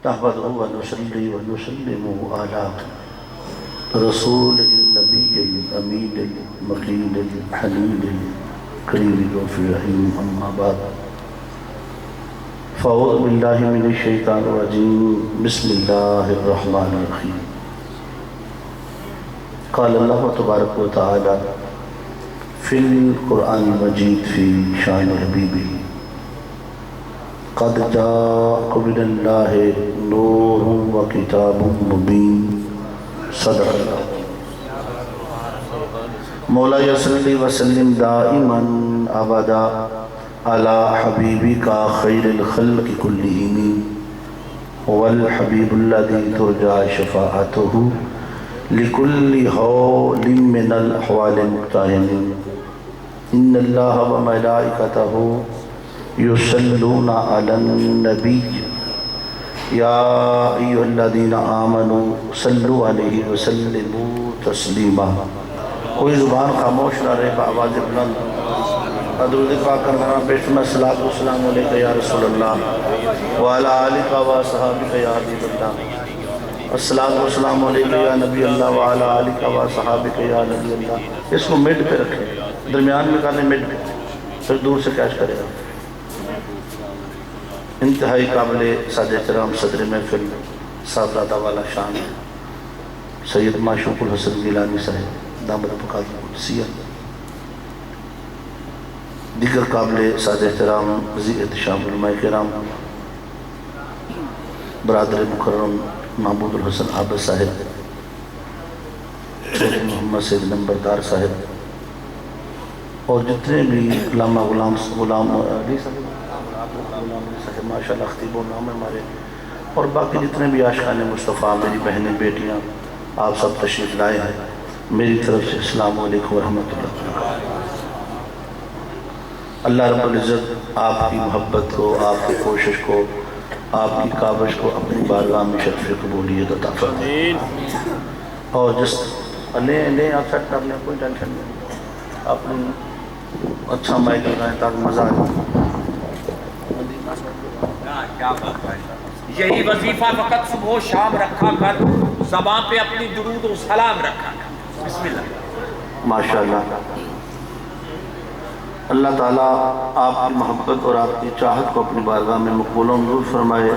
نحمده ونصلي ونسلم على رسول النبي الأمين المقيم الحنين الكريم الرحيم أما بعد فأعوذ بالله من الشيطان الرجيم بسم الله الرحمن الرحيم قال الله تبارك وتعالى في القرآن المجيد في شان حبيبه قد جاءكم من الله نور وكتاب مبين صدق اللہ مولا صلی وسلم دائما ابدا على حبیبک خیر الخلق کلہم والحبیب الذی ترجى شفاعته لكل حول من الأحوال مقتحم ان اللہ وملائکته يصلون على النبي يا أيها الذين آمنوا صلوا عليه وسلموا تسلیما۔ کوئی زبان خاموش نہ رہے بآواز بلند درود پاک کرنا پیش میں صلاۃ والسلام علیک یا رسول اللہ وعلی آلک و صحابک یا حبیب اللہ، الصلاۃ والسلام علیک یا نبی اللہ وعلی آلک و صحابک یا نبی اللہ۔ اس کو مڈ پہ رکھیں، درمیان میں کرنے مڈ پہ، پھر دور سے کیچ کرے گا۔ انتہائی قابل ساز احترام صدر محفل صاحبزادہ والا شان سید معشوق الحسن گیلانی صاحب دامت بقات القدسیہ، دیگر قابل ساز احترام ذی احتشام علماء کرام، برادر مکرم محمود الحسن عابد صاحب، شیخ محمد سید نمبردار صاحب، اور جتنے بھی علامہ غلام علی صاحب ماشاءاللہ خطیب و نام ہمارے، اور باقی جتنے بھی عاشقان مصطفیٰ، میری بہنیں بیٹیاں، آپ سب تشریف لائے ہیں، میری طرف سے السلام علیکم ورحمۃ اللہ وبرکاتہ۔ اللہ رب العزت آپ کی محبت کو، آپ کی کوشش کو، آپ کی کاوش کو اپنی بارگاہ میں شرف قبولیت عطا فرمائے۔ اور جس لیں آپ سیٹ کر لیں، کوئی ٹینشن نہیں، آپ اچھا مائک لگائیں تاکہ مزہ آئے۔ یہی وظیفہ فقط صبح و شام رکھا کر، زبان پہ اپنی درود و سلام رکھا کر۔ بسم اللہ۔ ماشاءاللہ اللہ تعالیٰ آپ کی محبت اور آپ کی چاہت کو اپنی بارگاہ میں مقبول و منظور فرمائے۔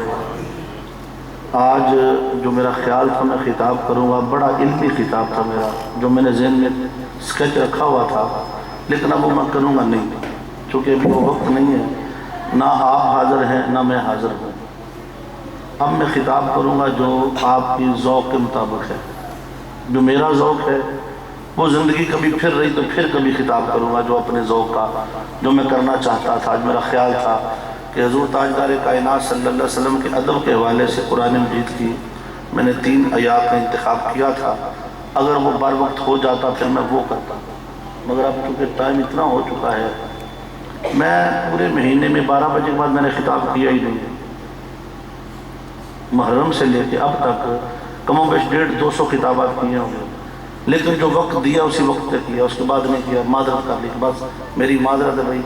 آج جو میرا خیال تھا میں خطاب کروں گا، بڑا علمی خطاب تھا میرا، جو میں نے ذہن میں سکیچ رکھا ہوا تھا، لیکن اب وہ میں کروں گا نہیں، چونکہ ابھی وہ وقت نہیں ہے، نہ آپ حاضر ہیں نہ میں حاضر ہوں۔ اب میں خطاب کروں گا جو آپ کی ذوق کے مطابق ہے، جو میرا ذوق ہے وہ زندگی کبھی پھر رہی تو پھر کبھی خطاب کروں گا، جو اپنے ذوق کا، جو میں کرنا چاہتا تھا۔ آج میرا خیال تھا کہ حضور تاجدار کائنات صلی اللہ علیہ وسلم کے ادب کے حوالے سے قرآن مجید کی میں نے 3 آیات کا انتخاب کیا تھا، اگر وہ بر وقت ہو جاتا پھر میں وہ کرتا، مگر اب چونکہ ٹائم اتنا ہو چکا ہے، میں پورے مہینے میں 12 بجے کے بعد میں نے خطاب کیا ہی نہیں، محرم سے لے کے اب تک کم و بیش 150-200 خطابات کیے ہوں گے، لیکن جو وقت دیا اسی وقت پہ کیا، اس کے بعد نہیں کیا، معذرت کر لی، بس میری معذرت ہے بھائی،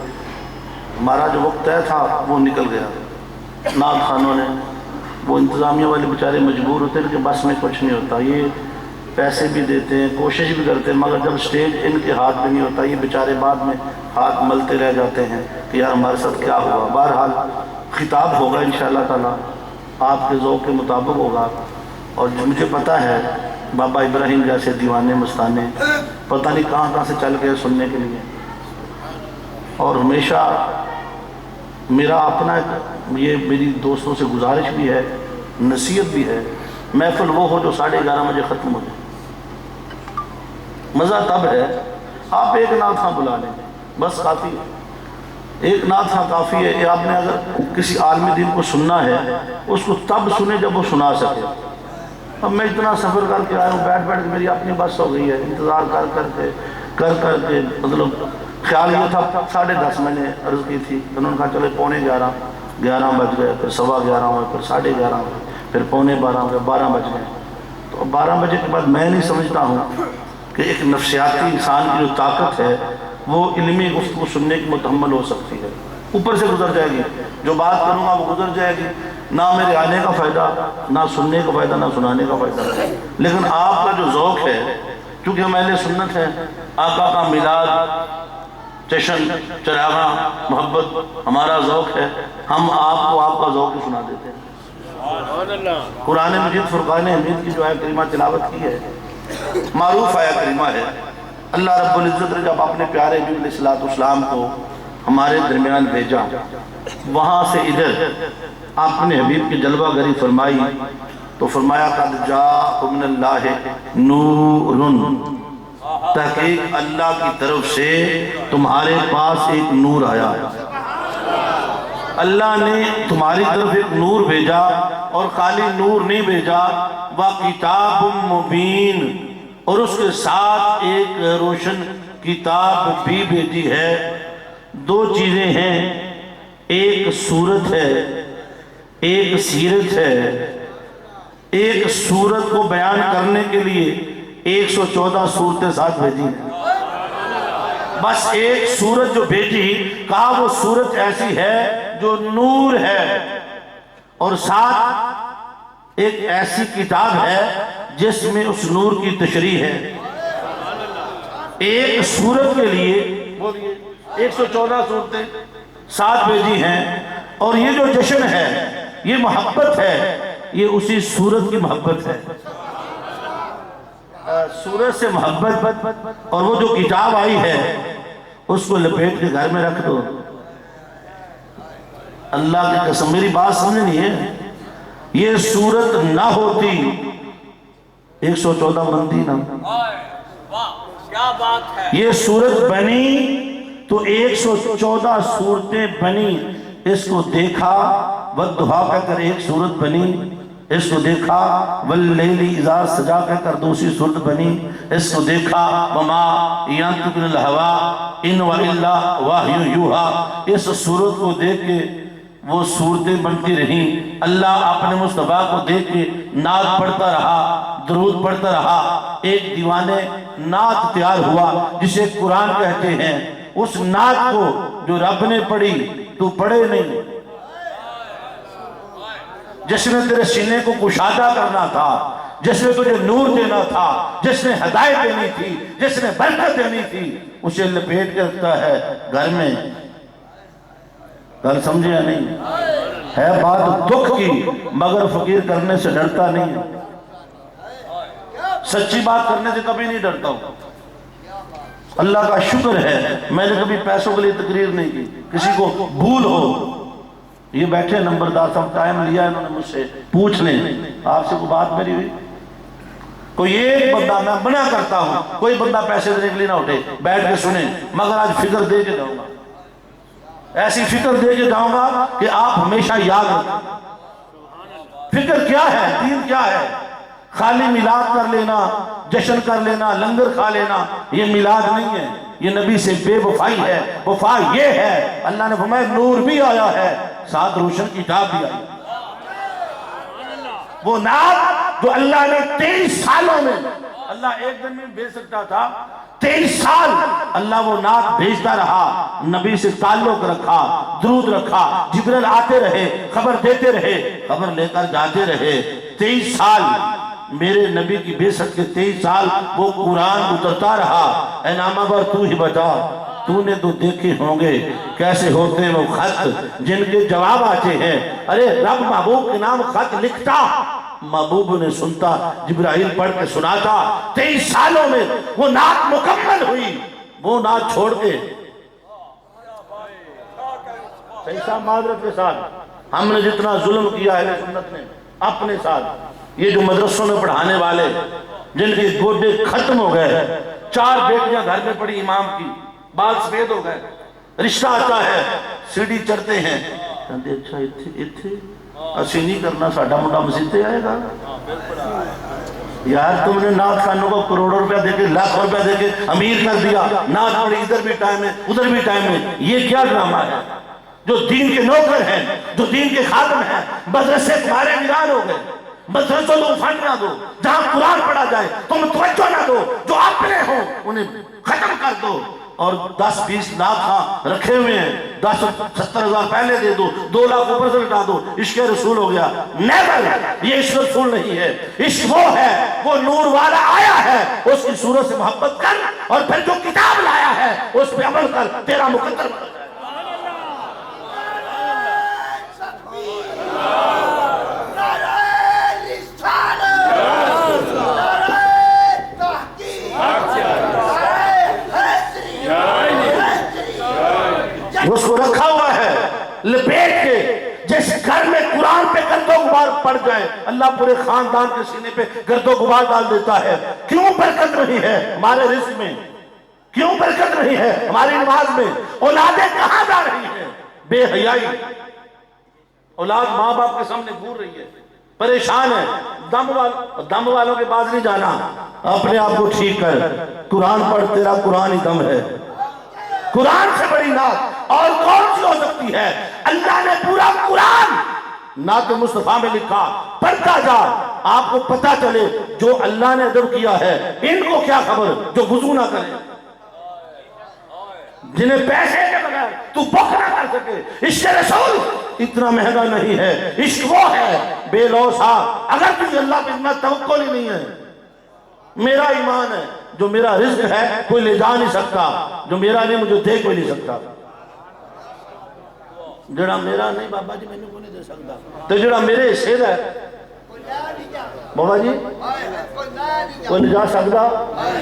ہمارا جو وقت طے تھا وہ نکل گیا۔ نعت خانوں نے، وہ انتظامیہ والے بیچارے مجبور ہوتے ہیں کہ بس میں کچھ نہیں ہوتا، یہ پیسے بھی دیتے ہیں، کوشش بھی کرتے ہیں، مگر جب سٹیج ان کے ہاتھ میں نہیں ہوتا، یہ بیچارے بعد میں ہاتھ ملتے رہ جاتے ہیں کہ یار ہمارے ساتھ کیا ہوا۔ بہرحال خطاب ہوگا انشاءاللہ تعالیٰ، آپ کے ذوق کے مطابق ہوگا، اور مجھے پتہ ہے بابا ابراہیم جیسے دیوانے مستانے پتہ نہیں کہاں کہاں سے چل گئے سننے کے لیے، اور ہمیشہ میرا اپنا یہ میری دوستوں سے گزارش بھی ہے، نصیحت بھی ہے، محفل وہ ہو جو 11:30 بجے ختم ہو جائے۔ مزہ تب ہے آپ ایک نعت خواں بلا لیں، بس کافی ہے، ایک نعت خواں کافی ہے۔ آپ نے اگر کسی عالم دین کو سننا ہے اس کو تب سنیں جب وہ سنا سکے۔ اب میں اتنا سفر کر کے آیا ہوں، بیٹھ کے میری اپنی بس ہو گئی ہے، انتظار کر کے مطلب خیال یہ تھا 10:30 میں نے عرض کی تھی، انہوں نے کہا چلے 11:15 بج گئے، پھر 11:15 ہوئے، پھر 11:30 ہوئے، پھر 11:45 ہوئے، 12 بج گئے۔ تو 12 بجے کے بعد میں نہیں سمجھتا ہوں کہ ایک نفسیاتی انسان کی جو طاقت ہے وہ علمی گفتگو سننے کی متحمل ہو سکتی ہے، اوپر سے گزر جائے گی، جو بات کروں گا وہ گزر جائے گی، نہ میرے آنے کا فائدہ، نہ سننے کا فائدہ، نہ سنانے کا فائدہ، لیکن آپ کا جو ذوق ہے، کیونکہ ہم اہل سنت ہیں، آقا کا میلاد، جشن، چراغاں، محبت ہمارا ذوق ہے، ہم آپ کو آپ کا ذوق ہی سنا دیتے ہیں۔ قرآن مجید فرقان حمید کی جو آیت کریمہ تلاوت کی ہے، معروف آیت کریمہ ہے۔ اللہ رب العزت نے جب اپنے پیارے نبی علیہ السلام کو ہمارے درمیان بھیجا، وہاں سے ادھر اپنے حبیب کی جلوہ گری فرمائی تو فرمایا قد جاءکم من اللہ نور، تحقیق اللہ کی طرف سے تمہارے پاس ایک نور آیا۔ اللہ نے تمہاری طرف ایک نور بھیجا، اور خالی نور نہیں بھیجا، وَكِتَابٌ مُبِينٌ، اور اس کے ساتھ ایک روشن کتاب بھی بھیجی ہے۔ دو چیزیں ہیں، ایک صورت ہے، ایک سیرت ہے۔ ایک صورت کو بیان کرنے کے لیے 114 صورتیں ساتھ بھیجی ہیں۔ بس ایک صورت جو بھیجی، کہا وہ صورت ایسی ہے جو نور ہے، اور ساتھ ایک ایسی کتاب ہے جس میں اس نور کی تشریح ہے۔ ایک صورت کے لیے 114 صورتیں ساتھ بھیجی ہیں، اور یہ جو جشن ہے، یہ محبت ہے، یہ اسی صورت کی محبت ہے۔ صورت سے محبت، اور وہ جو کتاب آئی ہے اس کو لپیٹ کے گھر میں رکھ دو۔ اللہ کی قسم، میری بات سمجھنی ہے، یہ صورت نہ ہوتی 114 بنتی نہ، کیا بات ہے، یہ صورت بنی تو 114 صورتیں بنی۔ اس کو دیکھا، والضحیٰ کہہ کر ایک صورت بنی، اس کو دیکھا واللیل اذا سجا کہہ کر دوسری صورت بنی، اس کو دیکھا وما ینطق عن الہویٰ ان والا وحی یوحیٰ، اس صورت کو دیکھ کے وہ صورتیں بنتی رہیں۔ اللہ اپنے مصطفیٰ کو دیکھ کے نعت پڑھتا رہا، درود پڑھتا رہا۔ ایک دیوانے نعت تیار ہوا جسے قرآن کہتے ہیں، اس نعت کو جو رب نے پڑھی تو پڑھے نہیں، جس نے تیرے سینے کو کشادہ کرنا تھا، جس نے تجھے نور دینا تھا، جس نے ہدایت دینی تھی، جس نے برکت دینی تھی، اسے لپیٹ کے رکھتا ہے گھر میں۔ گل سمجھے یا نہیں؟ ہے بات دکھ کی، مگر فقیر کرنے سے ڈرتا نہیں ہے۔ سچی بات کرنے سے کبھی نہیں ڈرتا ہوں۔ اللہ کا شکر ہے میں نے کبھی پیسوں کے لیے تقریر نہیں کی۔ کسی کو بھول ہو، یہ بیٹھے نمبردار صاحب، ٹائم لیا انہوں نے مجھ سے، پوچھ لیں آپ سے کوئی بات میری ہوئی؟ کوئی ایک بندہ، میں منع کرتا ہوں کوئی بندہ پیسے دینے کے لیے نہ اٹھے، بیٹھ کے سنیں، مگر آج فکر دے کے جاؤں گا، ایسی فکر دے کے جاؤں گا کہ آپ ہمیشہ یاد رکھیں۔ فکر کیا ہے؟ دین کیا ہے؟ خالی میلاد کر لینا، جشن کر لینا، لنگر کھا لینا، یہ میلاد نہیں ہے، یہ نبی سے بے وفائی ہے۔ وفا یہ ہے، اللہ نے فرمایا نور بھی آیا ہے، ساتھ روشن کتاب بھی آئی۔ وہ نعت جو اللہ نے 23 سالوں میں، اللہ ایک دن میں بھیج سکتا تھا، 23 سال اللہ وہ نعت بھیجتا رہا، نبی سے تعلق رکھا، درود رکھا، جبریل آتے رہے، خبر دیتے رہے، خبر لے کر جاتے رہے۔ 23 سال میرے نبی کی بیست کے 23 سال وہ قرآن اترتا رہا۔ اے نامہ بر تو ہی بتا، تو نے تو دیکھے ہوں گے کیسے ہوتے ہیں وہ خط جن کے جواب آتے ہیں۔ ارے رب محبوب کے نام خط لکھتا، محبوب نے سنتا، جبرائیل پڑھ کے سناتا۔ 23 سالوں میں وہ نعت مکمل ہوئی، وہ نعت چھوڑ کے صحیح معذرت کے ساتھ ہم نے جتنا ظلم کیا ہے سنت نے اپنے ساتھ، یہ جو مدرسوں میں پڑھانے والے جن کے گوڈے ختم ہو گئے، 4 بیٹیاں گھر میں پڑی امام کی، بال سفید ہو گئے، رشتہ آتا ہے، سیڑھی چڑھتے ہیں، کہتے اچھا اتھے اسی نہیں کرنا، ساڑھا منڈا مسیطے آئے گا۔ یار تم نے نعت خانوں کو کروڑوں روپیہ دے کے، لاکھ روپیہ دے کے امیر کر دیا، نعت پڑھی ادھر بھی ٹائم ہے ادھر بھی ٹائم ہے، یہ کیا ڈرامہ ہے؟ جو دین کے نوکر ہیں، جو دین کے خادم ہیں، مدرسے تمہارے ویران ہو گئے، مدرسوں کو فنڈ نہ دو، جہاں قرآن پڑھا جائے تم توجہ نہ دو، جو اپنے ہوں انہیں ختم کر دو۔ اور 10-20 لاکھ ہاں رکھے ہوئے ہیں، 10-70 ہزار پہلے دے دو، 2 لاکھ اوپر سے لٹا دو، عشق رسول ہو گیا۔ نیور، یہ عشق رسول نہیں ہے، عشق وہ ہے، وہ نور والا آیا ہے، اس کی صورت سے محبت کر، اور پھر جو کتاب لایا ہے اس پہ عمل کر، تیرا مقدر بن جائے۔ اس کو رکھا ہوا ہے لپیٹ کے، جس گھر میں قرآن پہ گرد و غبار پڑ جائے اللہ پورے خاندان کے سینے پہ گرد و غبار ڈال دیتا ہے۔ کیوں برکت نہیں ہے ہمارے رزق میں؟ کیوں برکت نہیں ہے ہماری نماز میں؟ اولادیں کہاں جا رہی ہیں؟ بے حیائی، اولاد ماں باپ کے سامنے گھور رہی ہے، پریشان ہے۔ دم والوں کے پاس نہیں جانا، اپنے آپ کو ٹھیک کر، قرآن پڑھ، تیرا قرآن ہی دم ہے۔ قرآن سے بڑی نعت اور کون سی ہو سکتی ہے؟ اللہ نے پورا قرآن نعت مصطفیٰ میں لکھا، پڑھتا جا، آپ کو پتا چلے جو اللہ نے ادب کیا ہے ان کو کیا خبر جو وضو نہ کرے، جنہیں پیسے کے بغیر تو بک نہ کر سکے۔ عشق رسول اتنا مہنگا نہیں ہے، عشق وہ ہے بے لوثا۔ اگر تجھے اللہ پہ اتنا توکل ہی نہیں ہے، میرا ایمان ہے جو میرا رزق ہے کوئی لے جا نہیں سکتا، جو میرا نہیں مجھے دے کوئی نہیں سکتا، جڑا میرا نہیں بابا جی میں نے کوئی نہیں دے سکتا، تو جڑا میرے حصے ہے بابا جی کوئی نہیں جا سکتا۔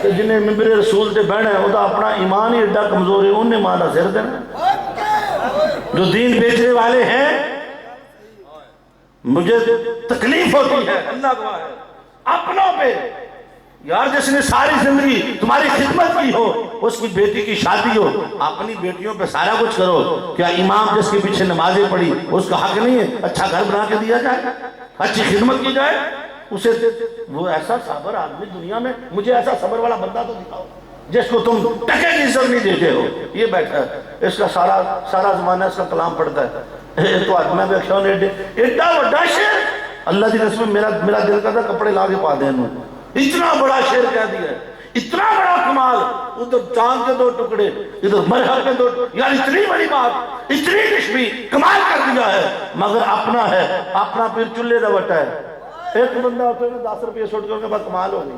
کہ جنہیں ممبر رسول تے بہنا ہے وہ تو اپنا ایمان ہی ایڈا کمزور ہے، انہیں مانا سر دینا۔ جو دین بیچنے والے ہیں مجھے تکلیف ہوتی ہے، اللہ گواہ ہے، اپنوں پہ۔ یار جس نے ساری زندگی تمہاری خدمت کی ہو، اس کی بیٹی کی شادی ہو، اپنی بیٹیوں پہ سارا کچھ کرو، کیا امام جس کے پیچھے نمازیں پڑھی اس کا حق نہیں ہے اچھا گھر بنا کے دیا جائے، اچھی خدمت کی جائے اسے؟ وہ ایسا صبر آدمی دنیا میں، مجھے ایسا صبر والا بندہ تو دکھاؤ جس کو تم ٹکے کی عزت نہیں دیتے ہو۔ یہ بیٹھا ہے، اس کا سارا زمانہ اس کا کلام پڑھتا ہے، تو آدمی بیٹھا ہوں ایڈا بڑا شعر، اللہ کی قسم میرا دل کرتا کپڑے لا کے پا دیں انہوں، اتنا بڑا شعر کہہ دیا ہے، اتنا بڑا کمال، ادھر چاند کے 2 ٹکڑے ادھر مرحب کے 2 ٹکڑے، یار اتنی بڑی بات، اتنی کشمی کمال کر دیا ہے، مگر اپنا ہے، اپنا پھر چلے دا وٹا ہے۔ ایک بندہ ہوتا ہے 10 روپے سوٹ کے بعد کمال ہو گئی۔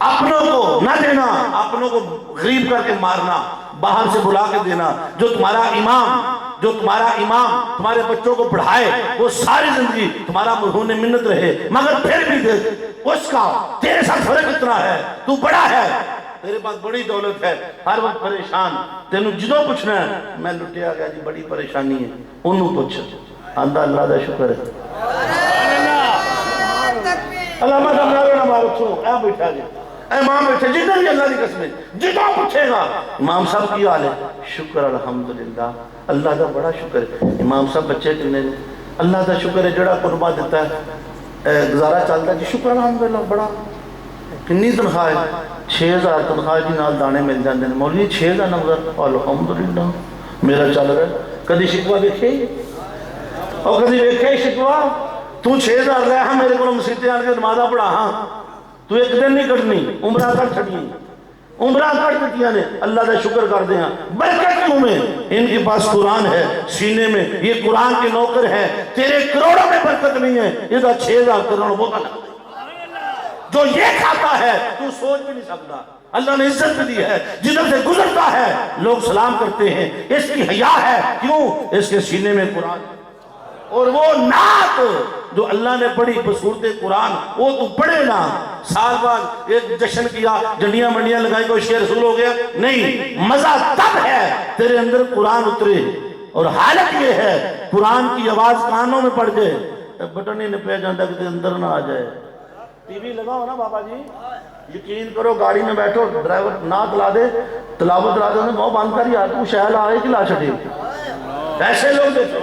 اپنوں کو نہ دینا، اپنوں کو غریب کر کے مارنا، باہر سے بلا کے دینا۔ جو تمہارا امام تمہارے بچوں کو پڑھائے وہ ساری زندگی تمہارا مرہون منت رہے، مگر پھر بھی دیکھ اس کا تیرے ساتھ فرق اتنا ہے، تو بڑا ہے، تیرے پاس بڑی دولت ہے، ہر وقت پریشان، تینوں جدوں پوچھنا ہے میں لٹیا گیا جی بڑی پریشانی ہے، انہوں پوچھ آندہ اللہ دا شکر ہے۔ علامہ دمرارو نہ مارو چھو، اے بیٹھا جی، اے امام بیٹھے جدھر بھی اللہ کی قسمیں جدھر پوچھے گا امام صاحب کی حال ہے، شکر الحمدللہ، اللہ دا بڑا شکر ہے۔ امام صاحب بچے کنے اللہ دا شکر ہے جڑا قربہ دیتا ہے، گزارہ چلتا ہے جی شکر الحمدللہ بڑا۔ کنی تنخواہ ہے؟ 6000 تنخواہ جی نال دانے مل جاندے ہیں، مولوی 6000 نمبر الحمدللہ میرا چل رہا ہے۔ کدی شکوہ دیکھے اور کدی دیکھے شکوہ؟ تو 6000 لے ہاں میرے کو مسیطے آن کے نمازہ پڑھا ہاں، تو ایک دن نہیں کٹنی، عمرہ کر چھڑی، عمرہ کر دیتیاں نے، اللہ دا شکر کر دیں۔ برکت کیوں میں؟ ان کے پاس قرآن ہے سینے میں، یہ قرآن کے نوکر ہے، تیرے کروڑوں میں برکت نہیں ہے، یہ دا 6000 کروڑ وہ کا جو یہ کھاتا ہے تو سوچ بھی نہیں سکتا۔ اللہ نے عزت دی ہے، جدھر سے گزرتا ہے لوگ سلام کرتے ہیں، اس کی حیا ہے، کیوں؟ اس کے سینے میں قرآن ہے۔ اور وہ نعت جو اللہ نے پڑھی بصورت قرآن وہ تو پڑھے نا، سال بعد ایک جشن کیا، جنڈیاں منڈیاں لگائی کوئی شعر رسول ہو گیا نہیں، مزہ تب ہے تیرے اندر قرآن اترے، اور حالت یہ ہے قرآن کی آواز کانوں میں پڑ جائے، بٹن ہی نہ پہ جاندہ کہ اندر نہ آ جائے۔ ٹی وی لگاؤ نا بابا جی، یقین کرو گاڑی میں بیٹھو ڈرائیور نعت لا دے تلاوت لا دے وہ بند کر یار تو شہل آئے کہ لا چھٹے، ایسے لوگ دیکھو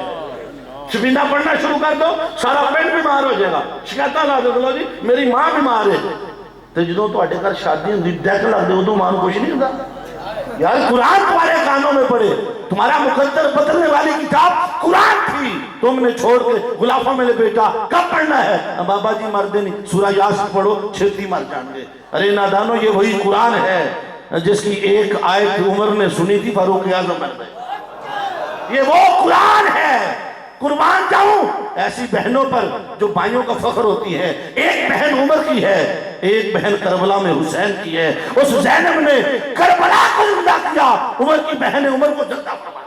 شبینہ پڑھنا شروع کر دو سارا پینٹ بیمار ہو جائے گا، شکایتہ لا دو بولو جی میری ماں بیمار ہے، تو جدوں تو اٹھے کر شادی ہوندی ڈیک لگ دے وہ تو ماں کو کچھ نہیں ہوگا۔ یار قرآن تمہارے کانوں میں پڑے، تمہارا مقدر بدلنے والی کتاب قرآن تھی، تم نے چھوڑ کے غلافوں میں لپیٹا، کب پڑھنا ہے؟ بابا جی مر دے نہیں، سورہ یاسین پڑھو چھتی مر جان گے۔ ارے نادانو یہ وہی قرآن ہے جس کی ایک آیت عمر نے سنی تھی فاروق اعظم بن گئے. یہ وہ قرآن ہے. قربان جاؤں ایسی بہنوں پر جو بھائیوں کا فخر ہوتی ہے. ایک بہن عمر کی ہے, ایک بہن کربلا میں حسین کی ہے. اس زینب نے کربلا کو زندہ کیا, عمر کی بہن نے عمر کو زندہ فرمایا.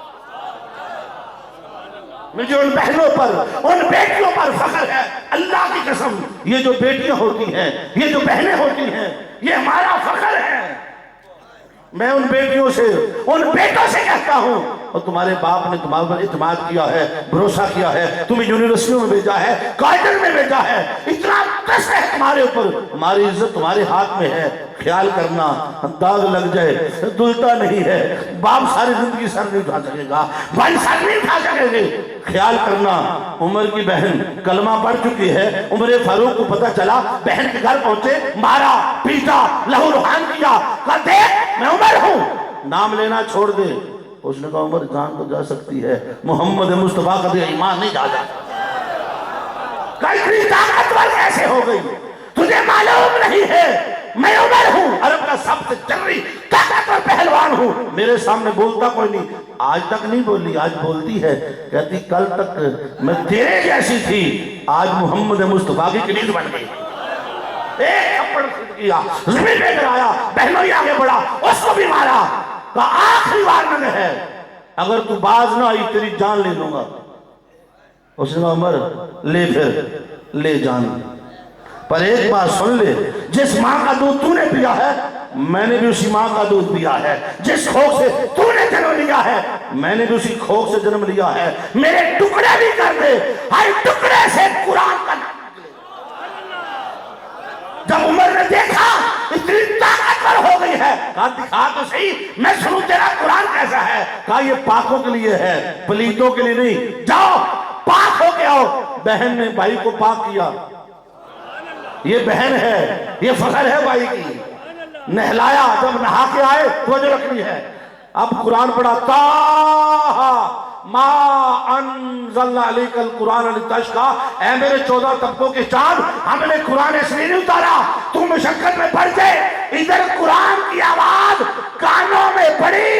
مجھے ان بہنوں پر, ان بیٹیوں پر فخر ہے. اللہ کی قسم, یہ جو بیٹیاں ہوتی ہیں, یہ جو بہنیں ہوتی ہیں, یہ ہمارا فخر ہے. میں ان بیٹیوں سے, ان بیٹوں سے کہتا ہوں, اور تمہارے باپ نے تمہارے پر اعتماد کیا ہے, بھروسہ کیا ہے, تمہیں یونیورسٹیوں میں بھیجا ہے, کالجوں میں بھیجا ہے, اتنا ٹرسٹ ہے تمہارے اوپر. ہماری عزت تمہارے ہاتھ میں ہے. خیال کرنا داغ لگ جائے دلتا نہیں ہے. باپ ساری زندگی سر نہیں اٹھا سکے گا, بھائی سر نہیں اٹھا سکے گے. خیال کرنا. عمر کی بہن کلمہ پڑھ چکی ہے. عمر فاروق کو پتہ چلا, بہن کے گھر پہنچے, مارا پیٹا لہو لہان کیا. کہا دیکھ میں عمر ہوں, نام لینا چھوڑ دے. اس نے کہا عمر جان تو جا سکتی ہے, محمد مصطفیٰ کا دے ایمان نہیں جا جاتا. کہا اتنی طاقتور کیسے ہو گئی, تجھے معلوم نہیں ہے میں عمر ہوں, عرب کا سب سے جرری طاقتور پہلوان ہوں. میرے سامنے بولتا کوئی نہیں. آج تک نہیں بولی, آج بولتی ہے. کہتی کل تک میں تیرے جیسی تھی, آج محمد مصطفیٰ کی کلید بن گئی. ایک تھپڑ کیا, زمین پہ گرایا, بہنوں ہی آگے بڑھا, اس کو بھی مارا. کہا آخری وارننگ ہے, اگر تو باز نہ آئی تیری جان لے لوں گا. اس نے کہا عمر لے, پھر لے جان, پر ایک بات سن لے, جس ماں کا دودھ تو نے پیا ہے میں نے بھی اسی ماں کا دودھ پیا ہے. جس کھوک سے تو نے جنم لیا ہے میں نے بھی اسی کھوک سے جنم لیا ہے. میرے ٹکڑے بھی کر دے, ہر ٹکڑے سے قرآن کا نام نکلے. جب عمر نے دیکھا اتنی طاقتور ہو گئی ہے, کہا دکھا تو صحیح, میں سنوں تیرا قرآن کیسا ہے. کہا یہ پاکوں کے لیے ہے, پلیتوں کے لیے نہیں. جاؤ پاک ہو کے آؤ. بہن نے بھائی کو پاک کیا. یہ بہن ہے, یہ فخر ہے بھائی کی. نہلایا, جب نہا کے آئے توجہ رکھنی ہے. اب قرآن پڑھا, تاہا ما انزلنا علیک القرآن لتشقی, اے میرے 14 طبقوں کے چاند, ہم نے قرآن اس لیے نہیں اتارا تو مشقت میں پڑ جائے. ادھر قرآن کی آواز کانوں میں پڑی,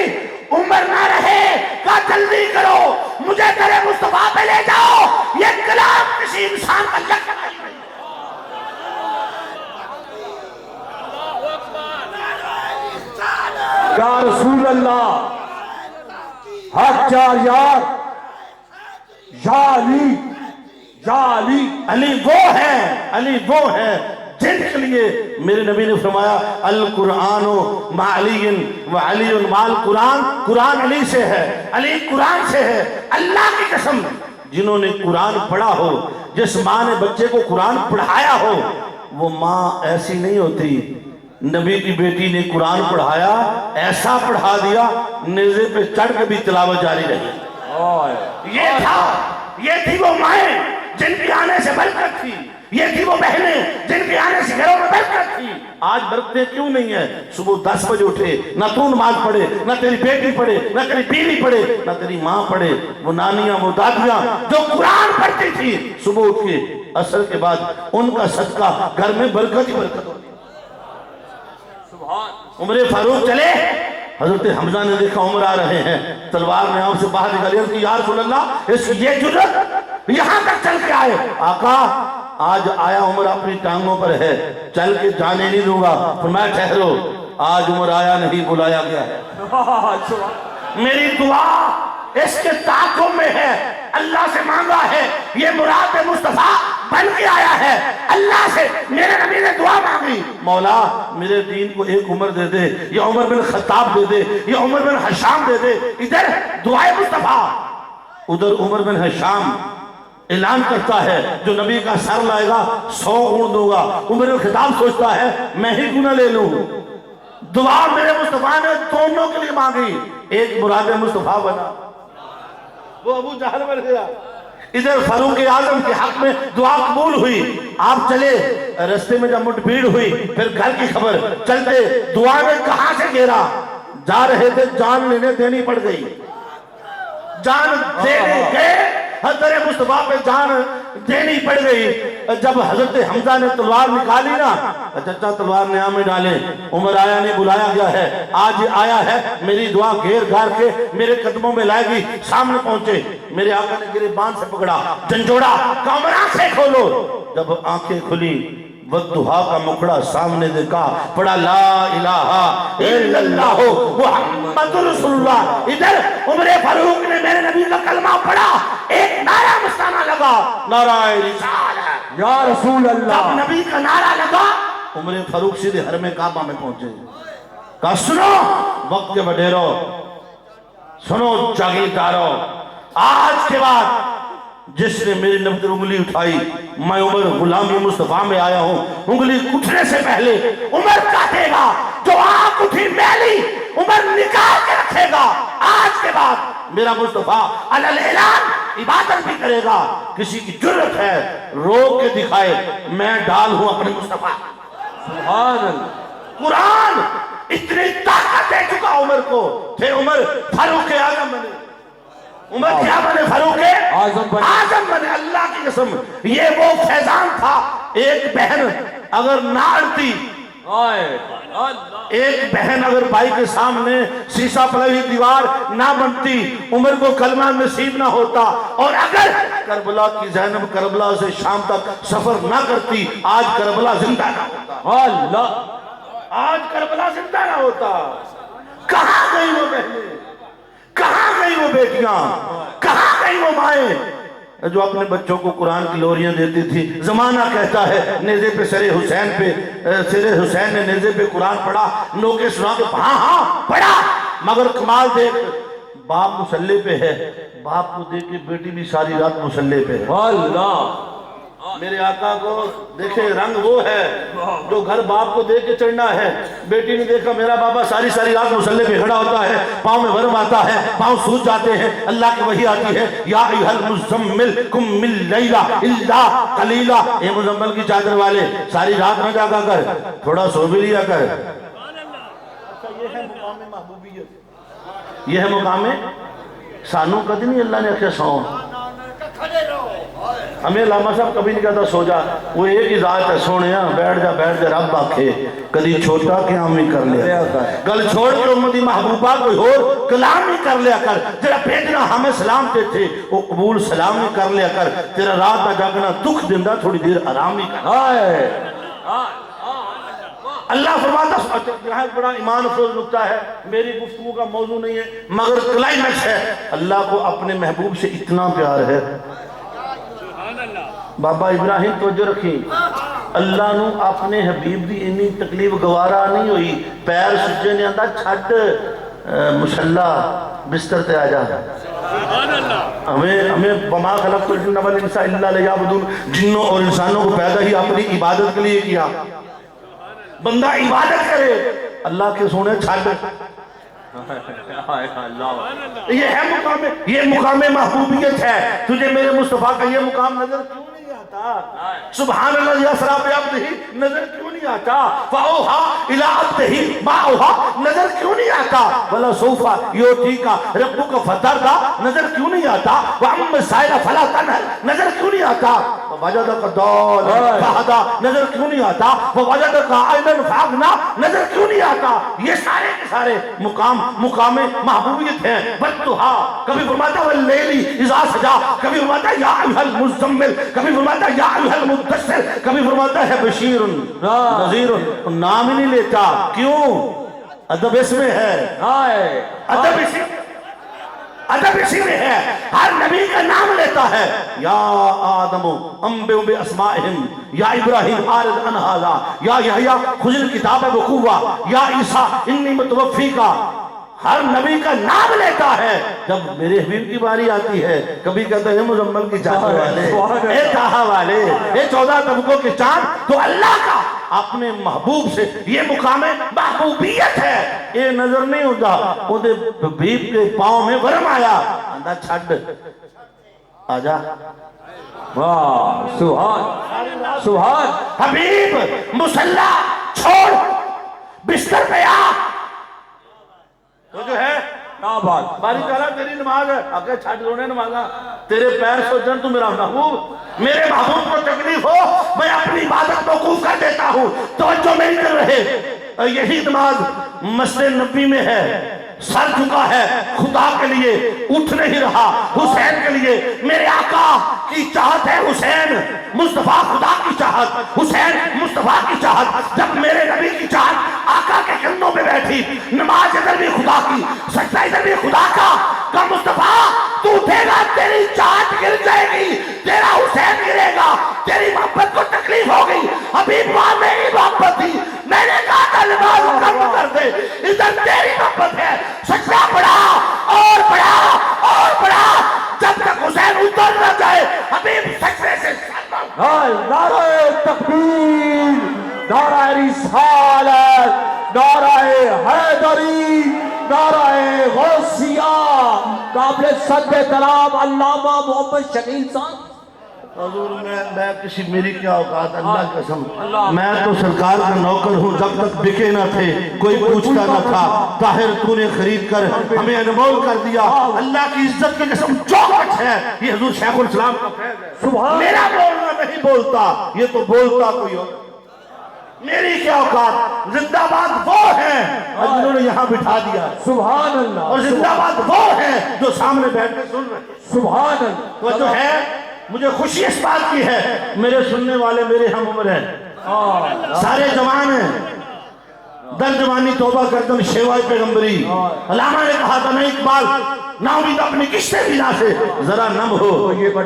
عمر نہ رہے, کہا جلدی کرو مجھے تیرے مصطفیٰ پہ لے جاؤ. یہ کلام کسی انسان کا لگ نہیں. یا رسول اللہ, حق چار یار, یا علی, یا علی. علی وہ ہے, علی وہ ہے جن کے لیے میرے نبی نے فرمایا القرآن مع علی وعلی مع القرآن. قرآن علی سے ہے, علی قرآن سے ہے. اللہ کی قسم, جنہوں نے قرآن پڑھا ہو, جس ماں نے بچے کو قرآن پڑھایا ہو, وہ ماں ایسی نہیں ہوتی. نبی کی بیٹی نے قرآن پڑھایا, ایسا پڑھا دیا نیزے پہ چڑھ کے بھی تلاوت جاری رہی. یہ تھا, یہ تھی وہ مائیں جن کے آنے سے برکت تھی, یہ تھی وہ بہنیں جن کے آنے سے گھروں میں برکت تھی. آج برکتیں کیوں نہیں ہیں؟ صبح 10 بجے اٹھے, نہ تو نماز پڑھے, نہ تیری بیٹی پڑھے, نہ تیری بیوی پڑھے, نہ تیری ماں پڑھے. وہ نانیاں, وہ دادیاں جو قرآن پڑھتی تھی صبح اٹھ کے عصر کے بعد, ان کا صدقہ گھر میں برکت ہی برکت ہوتی. عمر فاروق چلے, حضرت حمزہ نے دیکھا عمر آ رہے ہیں, تلوار نے آپ سے باہر نکالی کہ یا رسول اللہ, اس کی یہ جرت یہاں تک چل کے آئے. آقا آج آیا عمر اپنی ٹانگوں پر ہے, چل کے جانے نہیں دوں گا. فرمایا ٹھہرو, آج عمر آیا نہیں, بلایا گیا ہے. میری دعا اس کے تعاقب میں ہے, اللہ سے مانگا ہے, یہ مراد مصطفیٰ بن کے آیا ہے. اللہ سے میرے نبی نے دعا مانگی, مولا میرے دین کو ایک عمر دے دے, یا عمر بن خطاب دے دے, یا عمر بن حشام دے دے. ادھر دعائے مصطفیٰ, ادھر عمر بن حشام اعلان کرتا ہے جو نبی کا سر لائے گا 100 اونٹ دوں گا. عمر بن خطاب سوچتا ہے میں ہی کیوں نہ لے لوں. دعا میرے مصطفیٰ نے دونوں کے لیے مانگی, ایک مراد مصطفیٰ بنا, وہ ابو جہل بن گیا. ادھر فاروق اعظم کے حق میں دعا قبول ہوئی. آپ چلے, رستے میں جب مٹ بھیڑ ہوئی, پھر گھر کی خبر, چلتے دعا نے کہاں سے گھیرا, جا رہے تھے, جان لینے دینی پڑ گئی. جان دینے گئے, حضرت مصطفیٰ پہ جان دینی پڑ گئی. جب حضرت حمزہ نے تلوار نکالی نا، چچا تلوار نیام میں ڈالے، عمر آیا نہیں، بلایا گیا ہے، آج آیا ہے، میری دعا گھیر گھار کے میرے قدموں میں لائے گی۔ سامنے پہنچے، میرے آقا نے گریبان سے پکڑا، جھنجھوڑا، کہا عمر آنکھیں کھولو۔ جب آنکھیں کھلی، والضحیٰ کا مکڑا سامنے دیکھا، پڑھا لا الہ الا اللہ محمد رسول اللہ۔ ادھر عمر فاروق نے میرے نبی کا کلمہ پڑھا، ایک نعرہ مستانہ لگا، نعرہ رسالت یا رسول اللہ۔ جب نبی کا نعرہ لگا، عمر فاروق سیدھے حرم کعبہ میں پہنچے، کہا سنو وقت کے وڈیرو، سنو جاگیردارو، آج کے بعد جس نے میری نبی پر انگلی اٹھائی، میں عمر غلامی مصطفیٰ میں آیا ہوں، انگلی اٹھنے سے پہلے عمر کہے گا جو آنکھ اٹھی میلی عمر نکال کے رکھے گا، آج کے بعد میرا مصطفیٰ علی الاعلان عبادت بھی کرے گا، کسی کی جرت ہے روک کے دکھائے میں ڈال ہوں اپنے مصطفیٰ۔ سبحان اللہ۔ قرآن اتنی طاقت دے چکا عمر کو، تھے عمر فاروق اعظم بنے، عمر کیا بنے؟ فاروق اعظم بنے۔ اللہ کی قسم یہ وہ فیضان تھا، ایک بہن اگر نہ اڑتی، ایک بہن اگر بھائی کے سامنے سیسا پلوی دیوار نہ بنتی، عمر کو کلمہ نصیب نہ ہوتا، اور اگر کربلا کی زینب کربلا سے شام تک سفر نہ کرتی، آج کربلا زندہ نہ ہوتا، اللہ، آج کربلا زندہ نہ ہوتا۔ کہاں گئی وہ بہنیں، کہاں گئی وہ بیٹیاں، کہاں گئی وہ مائیں جو اپنے بچوں کو قرآن کی لوریاں دیتی تھی؟ زمانہ کہتا ہے نیزے پہ سر حسین نے نیزے پہ قرآن پڑھا، نوکے سنا کے ہاں پڑھا، مگر کمال دیکھ باپ مسلح پہ ہے، باپ کو دیکھ کے بیٹی بھی ساری رات مسلح پہ ہے۔ اللہ، میرے آقا کو دیکھیں رنگ وہ ہے جو گھر باپ کو دیکھ کے چڑھنا ہے، بیٹی نے دیکھا میرا بابا ساری رات مسلح پہ کھڑا ہوتا ہے، پاؤں میں ورم آتا ہے، پاؤں سوج جاتے ہیں، اللہ کی وحی آتی ہے یا ایھا المزمل قم اللیل الا قلیلا، اے مزمل کی چادر والے ساری رات نہ جاگا کر، تھوڑا سو بھی لیا کر۔ یہ ہے مقام محبوبیت، یہ ہے مقام سانو کدی نہیں اللہ نے آخیا سو، ہمیں علامہ صاحب کبھی نہیں کہتا سو جا، وہ ایک ہی ذات ہے، سونے بیٹھ جا رب آکھے کدی چھوٹا قیام ہی کر لیا، گل چھوڑ کے امتی محبوبہ کوئی اور کلام ہی کر لیا کر، جڑا بھیجنا ہمیں سلام تے تھے وہ قبول سلام ہی کر لیا کر، تیرا رات نہ جاگنا دکھ دیندہ تھوڑی دیر آرام ہی کر۔ اللہ فرماتا یہاں ایک بڑا ایمان افروز نکتہ ہے، میری گفتگو کا موضوع نہیں ہے مگر کلائمیکس ہے، اللہ کو اپنے محبوب سے اتنا پیار ہے۔ بابا ابراہیم توجہ رکھیں، اللہ نو اپنے حبیب دی انی تکلیف گوارا نہیں ہوئی، پیر سجے نے آندھا چھٹ مشلہ بستر تے آجا، ہمیں وما خلقت الجن والانس الا لیعبدون، جنوں اور انسانوں کو پیدا ہی اپنی عبادت کے لیے کیا، بندہ عبادت کرے، اللہ کے سونے چھٹ، یہ مقام محبوبیت ہے۔ تجھے میرے مصطفیٰ کا یہ مقام نظر کیوں نہیں آتا؟ سبحان اللہ یا سراب عبدہ نظر کیوں نہیں آتا؟ فَأَوْحَا إِلَىٰ عَبْدِهِ مَا أَوْحَا نظر کیوں نہیں آتا؟ وَلَا سَوْفَ يُعْطِيكَ رَبُّكَ فَتَرْضَىٰ نظر کیوں نہیں آتا؟ وَأَمَّا السَّائِلَ فَلَا تَنْهَرْ نظر کیوں نہیں آتا؟ وَوَجَدَكَ ضَالًّا فَهَدَىٰ نظر کیوں نہیں آتا؟ وَوَجَدَكَ عَائِلًا فَأَغْنَىٰ نظر کیوں نہیں آتا؟ یہ سارے کے سارے مقام محبوبیت ہے۔ وَالضُّحَىٰ کبھی فرماتا وَاللَّيْلِ إِذَا سَجَىٰ کبھی فرماتا یا ایھا المزمل، کبھی فرماتا یا ایھا المدثر، کبھی فرماتا ہے بشیر نذیر، نام ہی نہیں لیتا، کیوں؟ ادب اس میں ہے، ادب اسی میں ہے، ہر نبی کا نام لیتا ہے، یا آدم انبئ باسمائہم، یا ابراہیم اعرض عن ھذا، یا یحییٰ خذ الکتاب بقوہ، یا عیسیٰ انی متوفیکا، ہر نبی کا نام لیتا ہے۔ جب میرے حبیب کی باری آتی ہے کبھی کہتا ہے مزمل کی چادر والے، اے تاہا والے، اے 14 طبقوں کے چاند، تو اللہ کا اپنے محبوب سے یہ مقام محبوبیت ہے۔ یہ نظر نہیں ہوتا، وہ دے حبیب کے پاؤں میں ورم آیا، اندھا چھڑ آجا، واہ سبحان سبحان، حبیب مصلی چھوڑ بستر پہ آ، تو جو ہے کیا بات باری تعالیٰ تیری نماز ہے آگے چھاٹ رونے نمازا تیرے پیر سوچن تو میرا محبوب میرے محبوب کو تکلیف ہو میں اپنی عبادت موقوف کر دیتا ہوں توجہ میری کر رہے یہی نماز مسجد نبی میں ہے سر جھکا ہے خدا کے لیے اٹھ نہیں رہا حسین کے لیے میرے آقا کی چاہت ہے حسین مصطفیٰ خدا کی چاہت حسین مصطفیٰ کی چاہت جب میرے نبی کی چاہت آقا کے کندھوں پہ بیٹھی نماز ادھر بھی خدا کی سجدہ ادھر بھی خدا کا مصطفیٰ تو اٹھے گا تیری چاہت گر جائے گی تیرا حسین گرے گا تیری محبت کو تکلیف ہوگی حبیب ماں میری محبت تھی میں نے کہا تھا نماز کم کر دے ادھر تیری محبت ہے سجدہ بڑھا اور بڑھا اور بڑھا جب تک حسین اتر نہ جائے حبیب سجدے سے نعرہ تکبیر نعرہ رسالت نعرہ حیدری نعرہ غوثیہ قابل صد احترام علامہ محمد شکیل صاحب حضور میں کسی میری کیا اوقات اللہ کی قسم میں تو سرکار کا نوکر ہوں جب تک بکے نہ تھے کوئی پوچھتا نہ تھا طاہر تو نے خرید کر ہمیں انمول کر دیا اللہ کی عزت کی قسم جو کچھ ہے یہ حضور شیخ الاسلام کا فیض ہے میرا بولنا نہیں بولتا یہ تو بولتا کوئی اور میری کیا اوقات زندہ باد وہ ہیں جنہوں نے یہاں بٹھا دیا سبحان اللہ اور زندہ باد وہ ہیں جو سامنے بیٹھ کے سن رہے ہیں سبحان اللہ وہ جو ہے مجھے خوشی اس بات کی ہے میرے سننے والے میرے ہم عمر ہیں سارے جوان ہیں در جوانی توبہ کردم شیوائے پیغمبری علامہ نے کہا تھا نہیں اقبال نا امید اپنی کشتے بینا سے ذرا نم ہو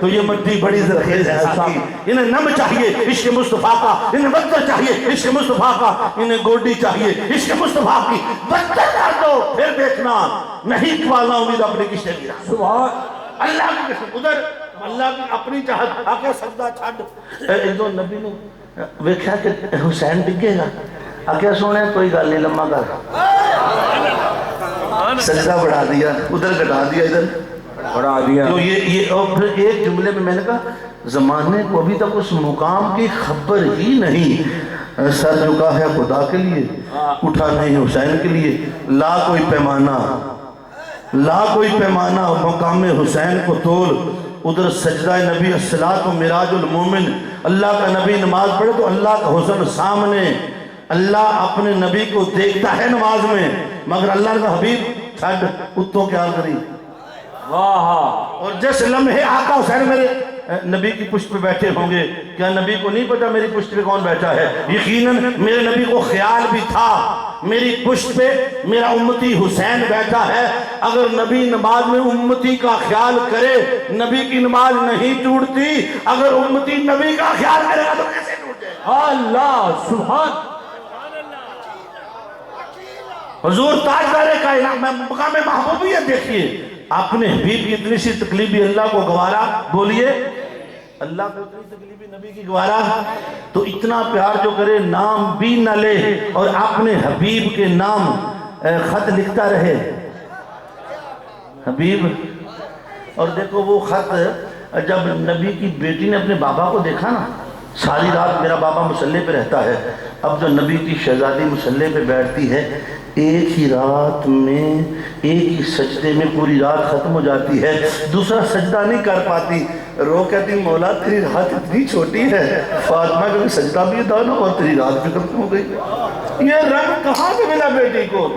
تو یہ مٹی بڑی زرخیز ہے ساتھی انہیں نم چاہیے عشق مصطفیٰ کا انہیں وقت چاہیے عشق مصطفیٰ کا انہیں گوڈی چاہیے عشق مصطفیٰ کی وقت کر دو پھر دیکھنا نہیں اقبال نا امید اپنی کشتے بینا سبحان اللہ کی قسم ادھر اللہ کی اپنی چاہت آکے سجدہ چھاڑ ایک دو نبی نے ویکھیا کہ حسین ڈگے گا آکے سونے کوئی گل نہیں لمحہ کر سجدہ بڑھا دیا ادھر گٹا دیا ادھر بڑھا دیا تو یہ اور پھر ایک جملے میں نے کہا زمانے کو ابھی تک اس مقام کی خبر ہی نہیں سر جھکا ہے خدا کے لیے اٹھا نہیں حسین کے لیے لا کوئی پیمانہ مقام حسین کو تول ادھر سجدہ نبی الصلاۃ و معراج المومن اللہ کا نبی نماز پڑھے تو اللہ کا حسن سامنے اللہ اپنے نبی کو دیکھتا ہے نماز میں مگر اللہ کا حبیب چھڑ اتوں کیا کری اور جس لمحے آقا حسین میرے نبی کی پشت پہ بیٹھے ہوں گے کیا نبی کو نہیں پتا میری پشت پہ کون بیٹھا ہے یقیناً میرے نبی کو خیال بھی تھا میری پشت پہ میرا امتی حسین بیٹھا ہے اگر نبی نماز میں امتی کا خیال کرے نبی کی نماز نہیں ٹوٹتی اگر امتی نبی کا خیال کرے گا تو کیسے ٹوٹ جائے اللہ سبحان حضور تاجدار کائنات میں مقام محبوبیت دیکھیے اپنے حبیب کی اتنی سی تکلیف بھی اللہ کو گوارا بولیے اللہ کو اتنی تکلیف بھی نبی کی گوارا تو اتنا پیار جو کرے نام بھی نہ لے اور اپنے حبیب کے نام خط لکھتا رہے حبیب اور دیکھو وہ خط جب نبی کی بیٹی نے اپنے بابا کو دیکھا نا ساری رات میرا بابا مسلح پہ رہتا ہے اب جو نبی کی شہزادی مسلح پہ بیٹھتی ہے ایک ہی رات میں ایک ہی سجدے میں پوری رات ختم ہو جاتی ہے دوسرا سجدہ نہیں کر پاتی رو کہتی مولا تیری رات اتنی چھوٹی ہے فاطمہ کا سجدہ بھی ادا نہ اور تیری رات بھی ختم ہو گئی یہ رنگ کہاں سے ملا بیٹی کو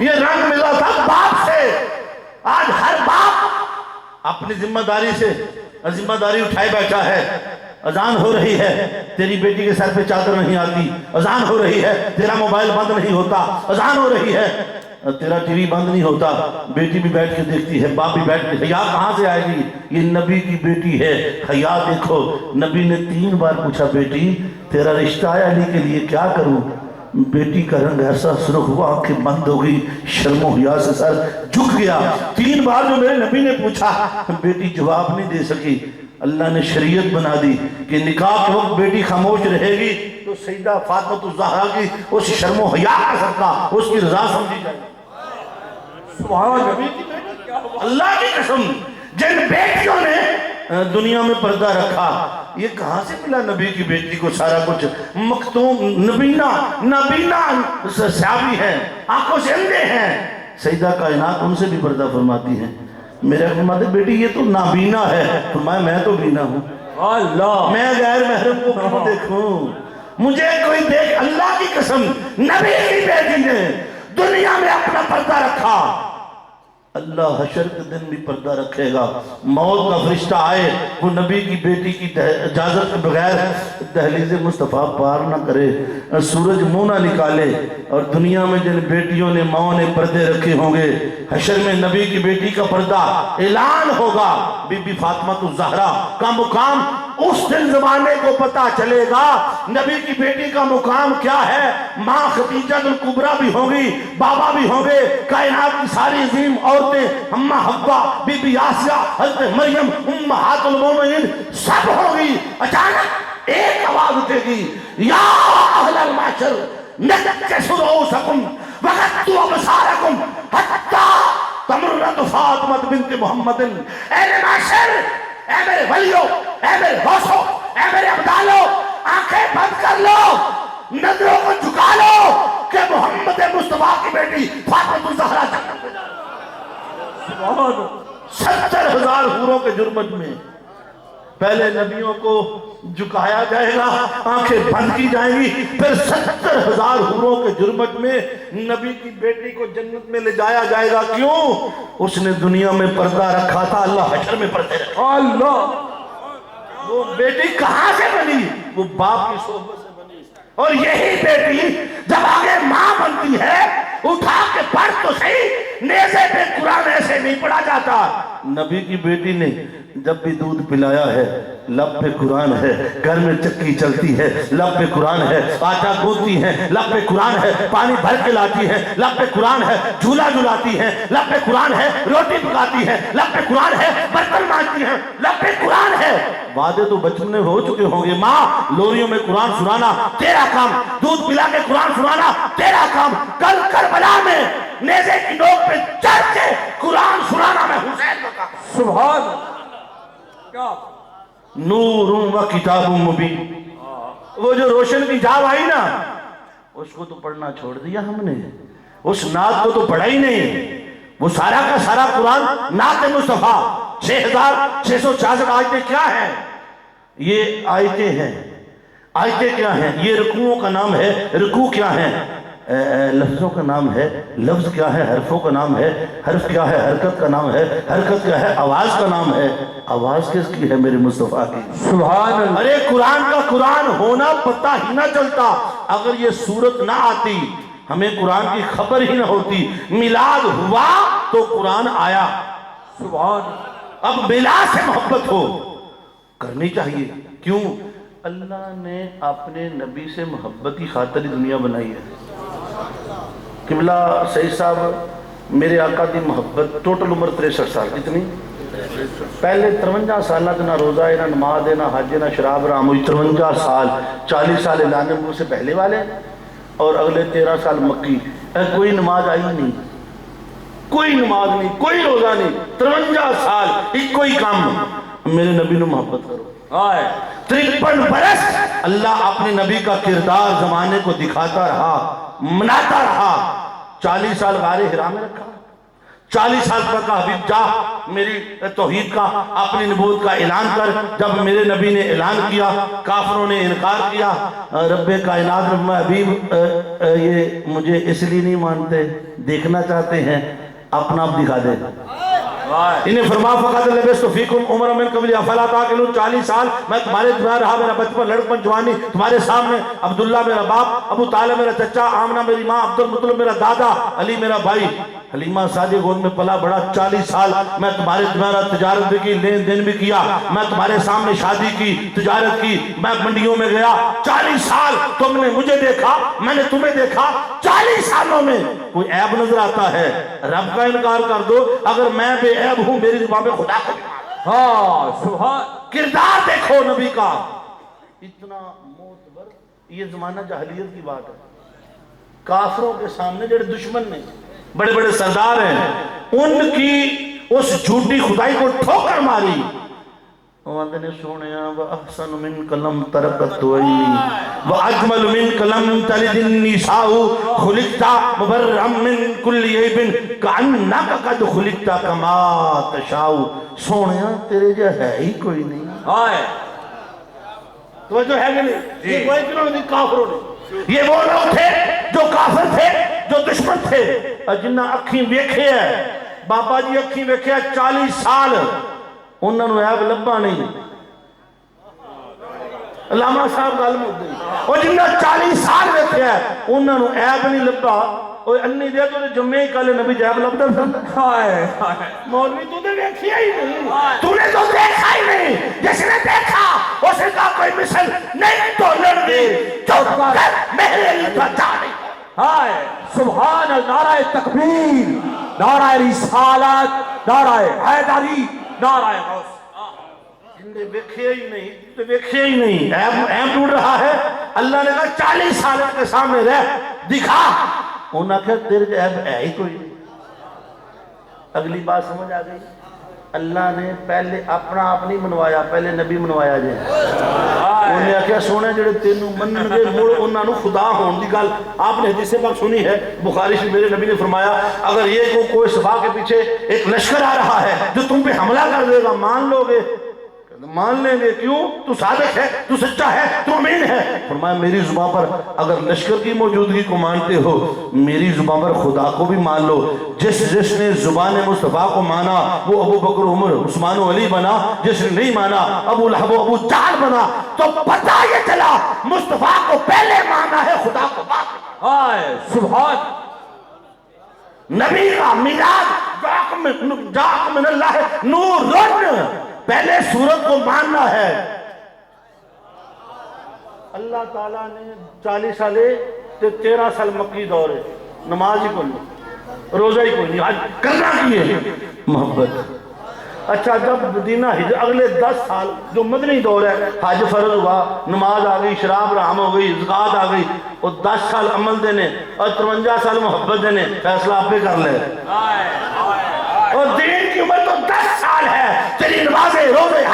یہ رنگ ملا تھا باپ سے آج ہر باپ اپنی ذمہ داری سے ذمہ داری اٹھائے بیٹھا ہے اذان ہو رہی ہے تیری بیٹی کے سر پہ چادر نہیں آتی اذان ہو رہی ہے تیرا موبائل بند نہیں ہوتا اذان ہو رہی ہے تیرا ٹی وی بند نہیں ہوتا بیٹی بھی بیٹھ کے دیکھتی ہے باپ بھی بیٹھ کے حیا کہاں سے آئے گی یہ نبی کی بیٹی ہے حیا دیکھو نبی نے 3 بار پوچھا بیٹی تیرا رشتہ ہے علی کے لیے کیا کروں بیٹی کا رنگ ایسا سرخ ہوا آنکھیں بند ہو گئی شرم و حیا سے سر جھک گیا 3 بار جو میرے نبی نے پوچھا بیٹی جواب نہیں دے سکی اللہ نے شریعت بنا دی کہ نکاح کے وقت بیٹی خاموش رہے گی تو سیدہ فاطمہ الزہرا کی اس شرم و حیا کا صدقہ اس کی رضا سمجھی جائے سبحان اللہ کی قسم جن بیٹیوں نے دنیا میں پردہ رکھا یہ کہاں سے ملا نبی کی بیٹی کو سارا کچھ مختوم نبینا صحابی ہیں آنکھوں سے اندھے ہیں سیدہ کائنات ان سے بھی پردہ فرماتی ہیں. میرے فرماتے بیٹی یہ تو نابینا ہے. فرمایا میں تو بینا ہوں. اللہ میں غیر محرم کو کیوں دیکھوں؟ مجھے کوئی دیکھ. اللہ کی قسم نبی کی بیٹی نے دنیا میں اپنا پردہ رکھا. اللہ حشر کے دن بھی پردہ رکھے گا. موت کا فرشتہ آئے وہ نبی کی بیٹی کی اجازت کے بغیر دہلیز مصطفیٰ پار نہ کرے, سورج منہ نہ نکالے. اور دنیا میں جن بیٹیوں نے ماؤں نے پردے رکھے ہوں گے, حشر میں نبی کی بیٹی کا پردہ اعلان ہوگا. بی بی فاطمہ الزہرا کا مقام اس دن زمانے کو پتا چلے گا. نبی کی بیٹی کا مقام کیا ہے. ماں خدیجہ الکبریٰ بھی ہوں گی, بابا بھی ہوں گے, کائنات کی ساری عظیم عورتیں, اماں حوا, بی بی آسیہ, حضرت مریم, امہات المومنین سب ہوگی. اچانک ایک آواز اٹھے گی, یا اہل المعشر نکسوا رؤوسکم وغضوا ابصارکم حتی تمرت فاطمہ بنت محمد. اہل معشر, اے میرے ولیو, اے میرے غوثو, اے میرے عبدالو, آنکھیں بند کر لو, نظروں کو جھکا لو کہ محمد مصطفیٰ کی بیٹی فاطمہ الزہرا جنت میں. 70,000 حوروں کے جرمت میں پہلے نبیوں کو جھکایا جائے گا, آنکھیں بند کی جائیں گی, پھر 70,000 حوروں کے جرمت میں نبی کی بیٹی کو جنت میں لے جایا جائے گا. کیوں؟ اس نے دنیا میں پردہ رکھا تھا, اللہ حشر میں پردے رکھا. اللہ وہ بیٹی کہاں سے بنی؟ وہ باپ کی صحبت سے بنی. اور یہی بیٹی جب آگے ماں بنتی ہے, اٹھا کے پڑھ تو صحیح, نیزے پہ قرآن ایسے نہیں پڑھا جاتا. نبی کی بیٹی نے جب بھی دودھ پلایا ہے لب پہ قرآن ہے, گھر میں چکی چلتی ہے لب پہ قرآن ہے, آٹا گوندتی ہے لب پہ قرآن ہے, پانی بھر کے لاتی ہے لب پہ قرآن ہے, جھولا جھلاتی ہے لب پہ قرآن ہے, روٹی پکاتی ہے لب پہ قرآن ہے, برتن مانجتی ہے لب پہ قرآن ہے. وعدے تو بچپن میں ہو چکے ہوں گے, ماں لوریوں میں قرآن سنانا تیرا کام, دودھ پلا کے قرآن سنانا تیرا کام, کل کربلا میں نیزے کی نوک پہ چڑھ کے قرآن سنانا میں حسین کا کام. سبحان کیا نور و کتاب مبین. وہ جو روشن کی جاب آئی نا, اس کو تو پڑھنا چھوڑ دیا ہم نے, اس نعت کو تو پڑھا ہی نہیں. وہ سارا کا سارا قرآن نعت مصطفیٰ 6,666 آیتیں کیا ہیں؟ یہ آیتیں ہیں. آیتیں کیا ہیں؟ یہ رکوعوں کا نام ہے. رکوع کیا ہے؟ لفظوں کا نام ہے. لفظ کیا ہے؟ حرفوں کا نام ہے. حرف کیا ہے؟ حرکت کا نام ہے. حرکت کیا ہے؟ آواز کا نام ہے. آواز کس کی ہے؟ میرے مصطفیٰ کی. سبحان اللہ. ارے قرآن کا قرآن ہونا پتہ ہی نہ چلتا اگر یہ صورت نہ آتی, ہمیں قرآن کی خبر ہی نہ ہوتی. میلاد ہوا تو قرآن آیا. سبحان اب میلاد سے محبت ہو کرنی چاہیے. کیوں؟ اللہ نے اپنے نبی سے محبت کی خاطر دنیا بنائی ہے. قبلہ سید صاحب میرے آقا دی محبت ٹوٹل عمر 63 سال. کتنی؟ پہلے 53 سال نہ روزہ ہے, نہ نماز ہے, نہ حج ہے, نہ شراب رام ہوئی. 53 سال, 40 سال اعلان نبوت سے پہلے والے, اور اگلے 13 سال مکی. کوئی نماز آئی نہیں, کوئی نماز نہیں, کوئی روزہ نہیں. 53 سال ایک کوئی کام. میرے نبی نے محبت کرو. 53 برس اللہ اپنے نبی کا کردار زمانے کو دکھاتا رہا, مناتا رہا. 40 سال غار حرا میں رکھا, 40 سال پر کا حبیب جا میری توحید کا, اپنی نبوت کا اعلان کر. جب میرے نبی نے اعلان کیا کافروں نے انکار کیا. رب کائنات رب حبیب یہ مجھے اس لیے نہیں مانتے, دیکھنا چاہتے ہیں, اپنا آپ دکھا دے. انہیں فرما فقط لبستو فیکم عمر من قبل افلا تعقلون. 40 سال میں تمہارے درمیان رہا, میرا بچپن لڑکپن جوانی تمہارے سامنے. عبداللہ میرا باپ, ابو طالب میرا چچا, آمنہ میری ماں, عبد المطلب میرا دادا, علی میرا بھائی, حلیمہ ساجے گود میں پلا بڑا. 40 سال میں تمہارے درمیان تجارت بھی کی, لین دین بھی کیا, میں تمہارے سامنے شادی کی, تجارت کی, میں منڈیوں میں گیا. 40 سال تم نے مجھے دیکھا, میں نے تمہیں دیکھا. 40 سالوں میں کوئی عیب نظر آتا ہے؟ رب کا انکار کر دو. اگر میں بے عیب ہوں میری زبان میں خدا کو. ہاں سبحان. کردار دیکھو نبی کا, اتنا معتبر. یہ زمانہ جاہلیت کی بات ہے. کافروں کے سامنے جڑے دشمن نے, بڑے بڑے سردار ہیں, ان کی اس جھوٹی خدائی کو ٹھوکر ماری. وہاں نے سونیا وَأَحْسَنُ مِنْكَ لَمْ تَرَكَتْ عَيْنِي وَأَجْمَلُ مِنْكَ لَمْ تَلِدِ النِّسَاءُ خُلِقْتَ مُبَرَّأً مِنْ كُلِّ عَيْبٍ كَأَنَّكَ قَدْ خُلِقْتَ كَمَا تَشَاءُ سونیا تیرے جو ہے ہی کوئی نہیں. ہائے توجہ ہے کہ نہیں؟ یہ وہی جنہوں نے کافروں نے، یہ وہ لوگ تھے جو کافر تھے، جو دشمن تھے، جنہ اکھیں ویکھے ہے. بابا جی اکھیں ویکھے 40 سال انہوں نے عیب لبا نہیں. علامہ صاحب گل مک گئی. وہ جنہ 40 سال ویکھے ہے انہوں نے عیب نہیں لبا. وہ انی دے تو جمعے ہی کالے نبی جیب لبدا تھا. ہائے ہائے مولوی تو نے دیکھیا ہی نہیں، تو نے تو دیکھا ہی نہیں. جس نے دیکھا اس کا کوئی مثل نہیں تو لڑی جو کر میرے لیے تو جانے. ہائے سبحان اللہ. نعرہ تکبیر، نعرہ رسالت، نعرہ حیدری، نعرہ غوث. جن نے ویکھے ہی نہیں تو ویکھے ہی نہیں. عیب ڈھونڈ رہا ہے. اللہ نے کہا 40 سال کے سامنے رہ دکھا. انہوں نے کہا تیرے جو عیب ہے ہی کوئی نہیں. اگلی بات سمجھ آ گئی. اللہ نے پہلے اپنا آپ نہیں منوایا، پہلے نبی منوایا جائے. انہوں نے کہا سونے جڑے تینوں منن دے مڑ انہاں نو خدا ہون دی گل آپ نے حدیث پاک سنی ہے. بخاری شریف میرے نبی نے فرمایا اگر یہ کوئی صفا کے پیچھے ایک لشکر آ رہا ہے جو تم پہ حملہ کر دے گا مان لو گے؟ مان لیں گے. کیوں؟ تو صادق ہے، تو سچا ہے، تو امین ہے. فرمایا میری زبان پر اگر لشکر کی موجودگی کو مانتے ہو میری زبان پر خدا کو بھی مان لو. جس نے زبان مصطفیٰ کو مانا وہ ابو بکر عمر عثمان و علی بنا. جس نے نہیں مانا ابو لہب و ابو جہل بنا. تو پتہ یہ چلا مصطفیٰ کو پہلے مانا ہے، خدا کو بعد. ہائے سبحان. نبی کا میلاد جاء من اللہ نور، پہلے سورت کو ماننا ہے. اللہ تعالیٰ نے 40 سالے 13 سال مکی دورے نماز ہی کوئی نہیں، روزہ ہی کوئی نہیں، حج کرنا کیے محبت. اچھا جب مدینہ اگلے 10 سال جو مدنی دور ہے حج فرض ہوا، نماز آ گئی، شراب حرام ہو گئی، زکات آ گئی. اور 10 سال عمل دینے اور 53 سال محبت دینے، فیصلہ آپ پہ کر لے. اور دین کی عمر تو 10 سال ہے. تیری نمازیں روزے